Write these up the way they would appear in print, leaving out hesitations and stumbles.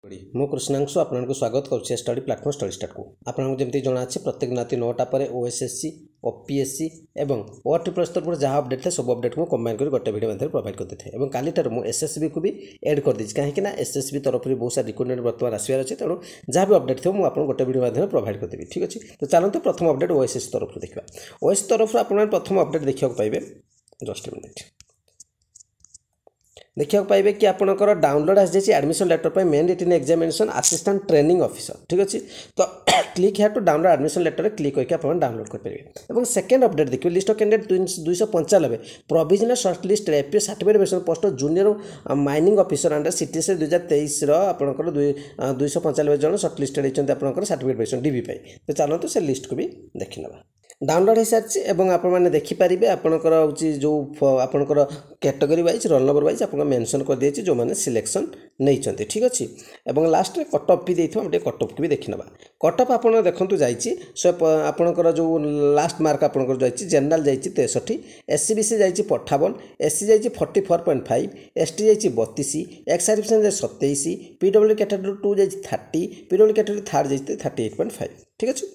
मु कृष्णांशु आपको स्वागत करुच्चे स्टडी प्लाटफर्म स्टडी स्टार्ट को आपको जमी जना अच्छे प्रत्येक राति 9टा पर ओएसएससी ओपीएससी और ओट्रिपल स्तर पर जहाँ अपडेट थे सब अपडेट को कंबाइन कर गोटे वीडियो मध्य प्रोवाइड करते थे और काली मुझे एसएसबी को भी एड कर दी कहीं एसएसबी तरफ बहुत सारा रिक्रुटमेंट बर्तमान आसबार अच्छे तेणु जहाँ भी अपडेट थे मुझे गोटे वीडियो मध्य प्रोवाइड करदेवी ठीक अच्छे। तो चलते प्रथम अपडेट ओएसएससी तरफ देखा ओएसएससी तरफ आप प्रथम अपडेट देखा पाइबे जस्ट मिनिट देखा पाइबे कि आपंकर डाउनलोड आसी एडमिशन लेटर पर main written examination assistant training officer ठीक अच्छे। तो click here to download admission letter click करके आप डाउनलोड करेंगे। और सेकेंड अपडेट देखिए list of candidate 295 provisional short list APO certificate verification post junior mining officer under CTS 2023 आपंकर 295 जन शॉर्ट लिस्टेड होती आपंकर सर्टिफिकेट वेरिफिकेशन डीबी पाई। तो चलते से लिस्ट को भी देखी ना डाउनलोड हो सारी और आपने देखिपारे आपंकर हूँ जो आपंकर category wise roll number wise आप मेंशन कर दिए जो मैंने सिलेक्शन नहीं ठीक अच्छे। और लास्ट में कट ऑफ भी देते कट ऑफ को भी देखी ना कट ऑफ आप देखते जाइए आपंकर जो लास्ट मार्क आपंकर जाइए जनरल जाइए 63 एससी बीसी जाइए 58 एससी जाइए 44.5 एसटी जाइए 32 एक्स सर्विसमेन जाइए 27 पीडब्ल्यू कैटेगरी 2 जाइए 30 पीडब्ल्यू कैटेगरी 3 जाइए 38.5 ठीक अच्छे।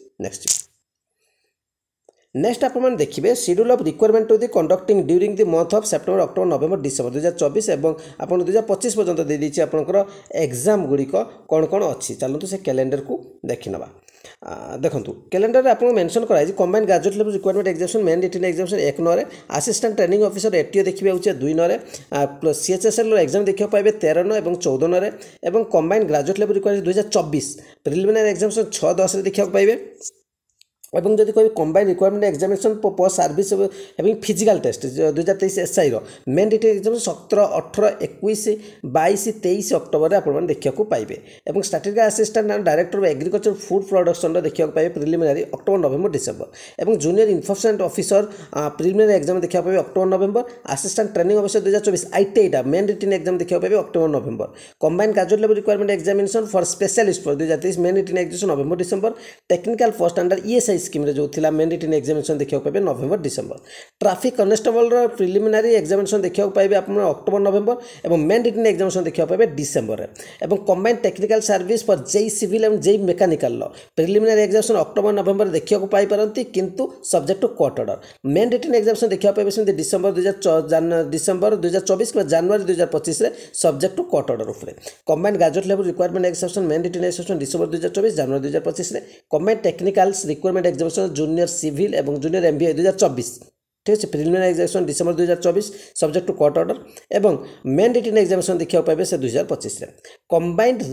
नेक्स्ट आप देखिए schedule of requirement to the conducting during the month of September October November December 2024 और आप 2025 पर्यंत दे दीजिए आपंकर एग्जाम गुड़िक कौन कौन अच्छी चलते से कैलेंडर को देखी ना देखो कैलेंडर में आपको मेंशन कराई combined graduate level requirement examination main written examination 1 9 assistant training officer ATO देखिए होचे 2 9 सीएचएसएल एग्जाम देखा पाइबे 13 9 और 14 और combined graduate level requirement 2024 preliminary examination 6 10 देखा पाइबे। और जब कह combined requirement examination post service और physical test 2023 SI main written examination 17 18 21 22 23 October आप देखा पाइबे। और statistical assistant and director of agriculture food production देखा पाइबे प्रिलिमिनरी अक्टोबर नवेम्बर डिसेम्बर और junior enforcement officer preliminary exam देखा पाइबे October November assistant training officer 2024 ITI main written exam देखा पाइबे October November combined graduate level requirement examination for specialist for 2023 main written examination November December technical post under ESI scheme जो थिला main written examination देखा पाइबे November December traffic constable preliminary examination देखा पाइबे आप October November और main written examination देखा पाइबे डिसेम्बर और combined technical service for JE civil और JE mechanical preliminary examination October November देखा पाई पारती किंतु subject to court order main written examination देखा पाइबे सेमती डिसेम्बर 2024 कि जनवरी 2025 सब्जेक्ट टू कोर्ट ऑर्डर उपर combined graduate level requirement examination main written examination December 2024 जनवरी 2025 combined technical requirement examination junior civil और जूनियर एमबीए 2024 ठीक है। Preliminary examination December 2024 subject to court order और मेन रिटन एग्जामिनेशन देखा पाइबे से 2025 combined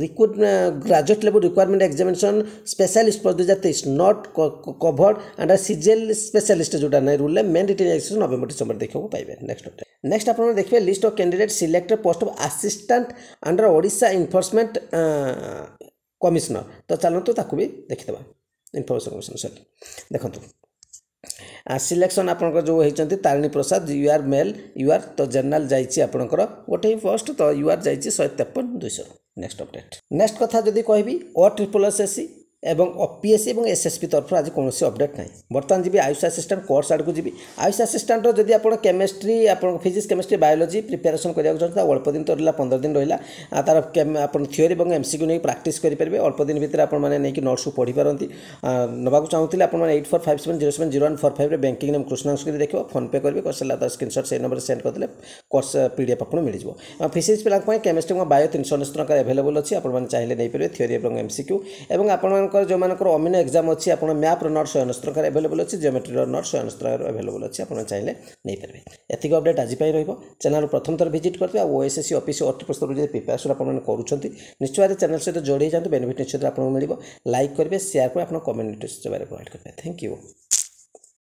graduate level requirement examination specialist for 2023 not covered under CGL specialist जोटा नहीं rule main written examination November December देखा पाइबे। नेक्स्ट आप देखिए list of candidate selected post of assistant under Odisha enforcement commissioner. तो चलते ताकू भी देखीदे इनफॉरमेशन कमिशन सॉरी देखो सिलेक्शन आपंकर जो होती तारिणी प्रसाद यूआर मेल यूआर तो जनरल जाइए आपंकर गोटे ही पोस्ट तो यूआर जाइए 153 200। नेक्स्ट अपडेट नेक्स्ट कथा जदि कहबी OSSC एवं ओपीएससी और एसएसपी तरफ आज कौन अपडेट ना बर्तमान जी आयुष असिस्टेंट कोर्स आड़ को जी आयुष असिस्टेंट जदि आप केमिस्ट्री आप फिजिक्स केमिस्ट्री बायोलॉजी प्रिपेरेसन कराया चाहते अल्प दिन तो रहा 15 दिन रहा तार आप थ्योरी और एमसीक्यू नहीं प्रैक्टिस करेंगे अल्प दिन भितर आपने नोट्स को पढ़ी पारती नाक चाहूँगे आपने 8457070145 बैंकिंग नेम कृष्णांशु देखो फोन पे करेंगे कर स्क्रीनशॉट से नंबर सेंड करदे कोर्स पीडीएफ आपको मिल जाए। फिजिक्स पिला केमिस्ट्री बायो 319 टका अवेलेबल अच्छी आपने चाहिए नहीं पारे थ्योरी और एमसीक्यू और आप जो मानकर अमीनो एग्जाम अच्छी आप मैप्र नोट 119 टका अवेलेबल अच्छी जियोमेट्री नोट 119 टका अवेलेबल अच्छी आप चाहिए नहीं पारे। एतिक अपडेट आज चैनल प्रथम थर विजिट करते ओएसएससी ऑफिस ओट्रिपल जो प्रिपेरेसन आपने करुँच निश्चय भाव चैनल सहित जोड़ी जाते बेनिफिट निश्चित आपको मिल लाइक करेंगे शेयर करेंगे आप कमेंट प्रोवाइड करेंगे। Thank you.